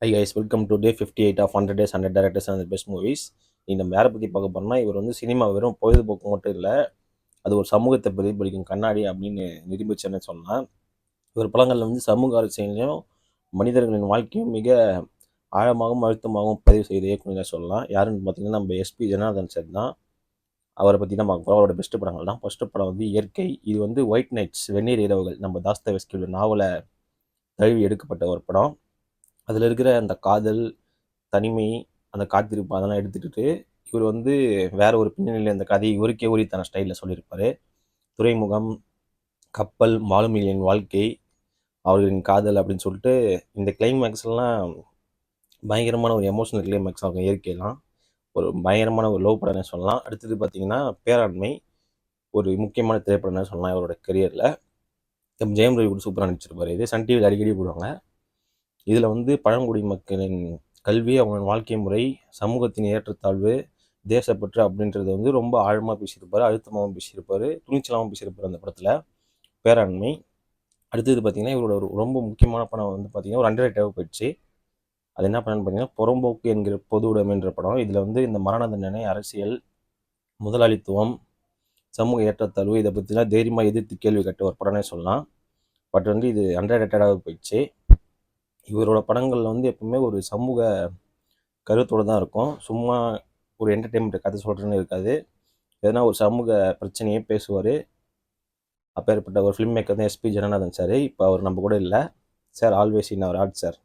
High guys, welcome to day 58 of 100 days 100 directors and best movies. நம்ம யாரை பற்றி பார்க்க போறோம்னா, இவர் வந்து சினிமா வெறும் பொழுதுபோக்கு மட்டும் இல்லை, அது ஒரு சமூகத்தை பிரதிபலிக்கும் கண்ணாடி அப்படின்னு நிரூபிச்சேன்னு சொல்லலாம். இவர் படங்களில் வந்து சமூக அரசியலையும் மனிதர்களின் வாழ்க்கையும் மிக ஆழமாகவும் அழுத்தமாகவும் பதிவு செய்த இயக்குநராக சொல்லலாம். யாருன்னு பார்த்தீங்கன்னா நம்ம எஸ்பி ஜனார்தன் சார் தான். அவரை பற்றி தான் பார்க்க போகிறோம். அவரோட பெஸ்ட் படங்கள் தான். ஃபர்ஸ்ட் படம் வந்து இயற்கை. இது வந்து ஒயிட் நைட்ஸ், வெந்நீர் இரவுகள், நம்ம தாஸ்தவெஸ்கியோட நாவலை தழுவி எடுக்கப்பட்ட ஒரு படம். அதில் இருக்கிற அந்த காதல், தனிமை, அந்த காத்திருப்பு அதெல்லாம் எடுத்துக்கிட்டு இவர் வந்து வேற ஒரு பின்னணியில் இந்த கதையை இவருக்கே உரித்தான ஸ்டைலில் சொல்லியிருப்பார். துறைமுகம், கப்பல், மாலுமிகளின் வாழ்க்கை, அவர்களின் காதல் அப்படின்னு சொல்லிட்டு இந்த கிளைமேக்ஸ்லாம் பயங்கரமான ஒரு எமோஷனல் கிளைமேக்ஸ் ஆகும். இயற்கையெல்லாம் ஒரு பயங்கரமான ஒரு லவ் படம்னு சொல்லலாம். அடுத்தது பார்த்தீங்கன்னா பேராண்மை, ஒரு முக்கியமான திரைப்படம்னு சொல்லலாம் இவரோட கரியரில். ஜெயம் ரவி கூட சூப்பராக நடிச்சிருப்பார். இது சன் டிவியில் அடிக்கடி போடுவாங்க. இதில் வந்து பழங்குடி மக்களின் கல்வி, அவங்களோட வாழ்க்கை முறை, சமூகத்தின் ஏற்றத்தாழ்வு, தேசப்பற்று அப்படின்றது வந்து ரொம்ப ஆழமாக பேசியிருப்பார், அழுத்தமாகவும் பேசியிருப்பார், துணிச்சலாகவும் பேசியிருப்பார் அந்த படத்தில். பேராண்மை. அடுத்தது பார்த்திங்கன்னா இவரோட ஒரு ரொம்ப முக்கியமான படம் வந்து பார்த்திங்கன்னா ஒரு அண்டர்ரேட்டடாக போயிடுச்சு. அது என்ன படம்னு பார்த்தீங்கன்னா புறம்போக்கு என்கிற பொது உடைமை என்ற படம். இதில் வந்து இந்த மரண தண்டனை, அரசியல், முதலாளித்துவம், சமூக ஏற்றத்தாழ்வு இதை பற்றிலாம் தைரியமாக எதிர்த்து கேள்வி கேட்ட ஒரு படம்னே சொல்லலாம். பட் வந்து இது அண்டர்ரேட்டடாக போயிடுச்சு. இவரோட படங்களில் வந்து எப்பவுமே ஒரு சமூக கருத்தோடு தான் இருக்கும். சும்மா ஒரு என்டர்டெயின்மெண்ட் கதை சொல்கிறேன்னு இருக்காது. எதனா ஒரு சமூக பிரச்சனையே பேசுவார். அப்பேற்பட்ட ஒரு ஃபிலிம் மேக்கர் தான் எஸ்பி ஜனநாதன் சார். இப்போ அவர் நம்ம கூட இல்லை. சார் ஆல்வேஸ் இன் அவர் ஆர்ட் சார்.